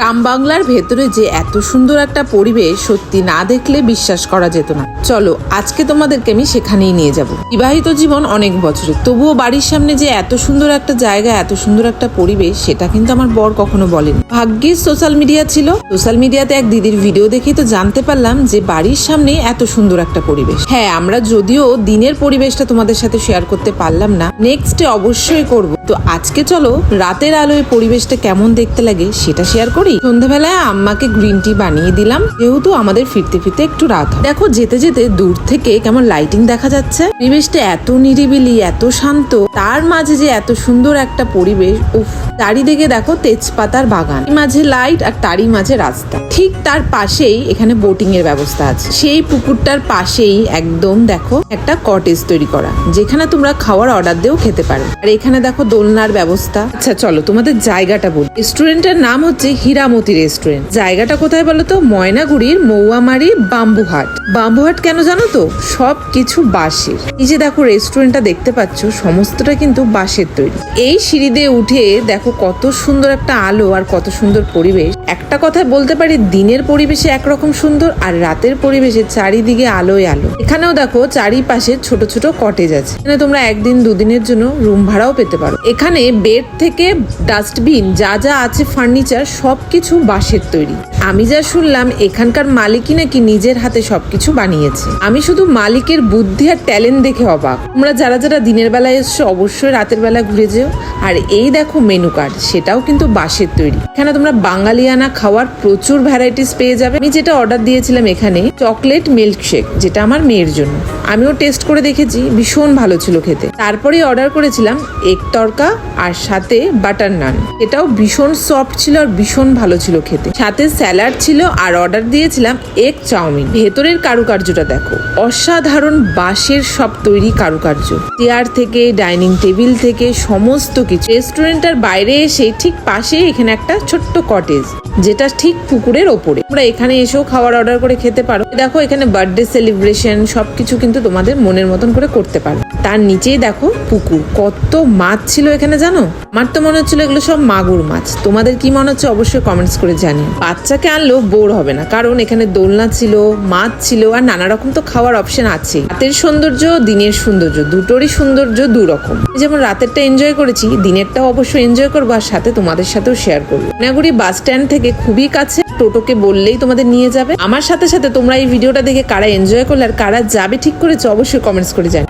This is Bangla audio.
গ্রাম বাংলার ভেতরে যে এত সুন্দর একটা পরিবেশ সত্যি না দেখলে বিশ্বাস করা যেত না। চলো আজকে তোমাদেরকে আমি সেখানেই নিয়ে যাব। বিবাহিত জীবন অনেক বছরের, তবুও বাড়ির সামনে যে এত সুন্দর একটা জায়গা, এত সুন্দর একটা পরিবেশ, সেটা কিন্তু আমার বর কখনো বলেনি। ভাগ্যিস সোশ্যাল মিডিয়া ছিল, সোশ্যাল মিডিয়াতে এক দিদির ভিডিও দেখেই তো জানতে পারলাম যে বাড়ির সামনে এত সুন্দর একটা পরিবেশ। হ্যাঁ, আমরা যদিও দিনের পরিবেশটা তোমাদের সাথে শেয়ার করতে পারলাম না, নেক্সটে অবশ্যই করব। তো আজকে চলো রাতের আলোয় পরিবেশটা কেমন দেখতে লাগে সেটা শেয়ার করি। সন্ধ্যাবেলায় আম্মাকে গ্রিন টি বানিয়ে দিলাম, যেহেতু আমাদের ফিরতে ফিরতে একটু রাত হয়। দেখো যেতে যেতে দূর থেকে কেমন লাইটিং দেখা যাচ্ছে, পরিবেশটা এত নিরিবিলি, এত শান্ত, তার মাঝে যে এত সুন্দর একটা পরিবেশ। উফ, চারিদিকে দেখো তেজপাতার বাগান, মাঝে লাইট আর তারই মাঝে রাস্তা। ঠিক তার পাশেই এখানে বোটিং এর ব্যবস্থা আছে। সেই পুকুরটার পাশেই একদম দেখো একটা কটেজ তৈরি করা, যেখানে তোমরা খাওয়ার অর্ডার দিয়েও খেতে পারো। আর এখানে দেখো দোলনার ব্যবস্থা। আচ্ছা চলো তোমাদের জায়গাটা বলি। রেস্টুরেন্টের নাম হচ্ছে হীরামতি রেস্টুরেন্ট। জায়গাটা কোথায় বলো তো? ময়নাগুড়ির মৌয়ামারি বাম্বুহাট। বাম্বুহাট কেন জানো তো? সব কিছু বাঁশের। এই যে দেখো রেস্টুরেন্টটা দেখতে পাচ্ছ, সমস্তটা কিন্তু বাঁশের তৈরি। এই সিঁড়ি দিয়ে উঠে দেখো কত সুন্দর একটা আলো আর কত সুন্দর পরিবেশ। একটা কথা বলতে পারি, দিনের পরিবেশে একরকম সুন্দর, আর রাতের পরিবেশে চারিদিকে আলোয় আলো। এখানেও দেখো চারিপাশে ছোট ছোট কটেজ আছে, এখানে তোমরা একদিন দুদিনের জন্য রুম ভাড়াও পেতে পারো। এখানে বেড থেকে ডাস্টবিন যা যা আছে, ফার্নিচার সবকিছু বাঁশের তৈরি। আমি যা শুনলাম এখানকার মালিকই নাকি নিজের হাতে সবকিছু বানিয়েছে। আমি শুধু মালিকের বুদ্ধি আর ট্যালেন্ট দেখে অবাক। তোমরা যারা যারা দিনের বেলায় এসছো অবশ্যই রাতের বেলা ঘুরে যেও। আর এই দেখো মেনু কার্ড, সেটাও কিন্তু বাঁশের তৈরি। এখানে তোমরা বাঙালিয়ানা খাওয়ার প্রচুর ভ্যারাইটিস পেয়ে যাবে। আমি যেটা অর্ডার দিয়েছিলাম এখানে চকলেট মিল্কশেক, যেটা আমার মেয়ের জন্য। আমিও টেস্ট করে দেখেছি, ভীষণ ভালো ছিল খেতে। তারপরে অর্ডার করেছিলাম এগ তড়কা আর সাথে বাটার নান, এটাও ভীষণ সফট ছিল আর ভীষণ ভালো ছিল খেতে। সাথে স্যালাড ছিল আর অর্ডার দিয়েছিলাম এগ চাউমিন। ভেতরের কারুকার্যটা দেখো, অসাধারণ বাঁশের সব তৈরি কারুকার্য। চেয়ার থেকে ডাইনিং টেবিল থেকে সমস্ত কিছু। রেস্টুরেন্টের বাইরে এসে ঠিক পাশে এখানে একটা ছোট্ট কটেজ, যেটা ঠিক পুকুরের ওপরে। তোমরা এখানে এসেও খাবার অর্ডার করে খেতে পারো। দেখো এখানে বার্থডে সেলিব্রেশন সবকিছু কিন্তু তোমাদের মনের মতন করে করতে পারো। তার নিচেই দেখো পুকুর, কত মাছ ছিল এখানে জানো? আমার তো মনে হচ্ছিল এগুলো সব মাগুর মাছ। তোমাদের কি মনে হচ্ছে অবশ্যই কমেন্টস করে জানিও। বাচ্চাকে আনলেও বোর হবে না, কারণ এখানে দোলনা ছিল, মাছ ছিল, আর নানা রকম তো খাওয়ার অপশন আছে। রাতের সৌন্দর্য, দিনের সৌন্দর্য, দুটোরই সৌন্দর্য দুরকম। যেমন রাতেরটা এনজয় করেছি, দিনেরটাও অবশ্যই এনজয় করবো, আর সাথে তোমাদের সাথেও শেয়ার করবো। ময়নাগুড়ি বাস স্ট্যান্ড থেকে খুবই কাছে, টোটোকে বললেই তোমাদের নিয়ে যাবে। আমার সাথে সাথে তোমরা এই ভিডিওটা দেখে কারা এনজয় করলে আর কারা যাবে ঠিক করেছো অবশ্যই কমেন্টস করে জানিও।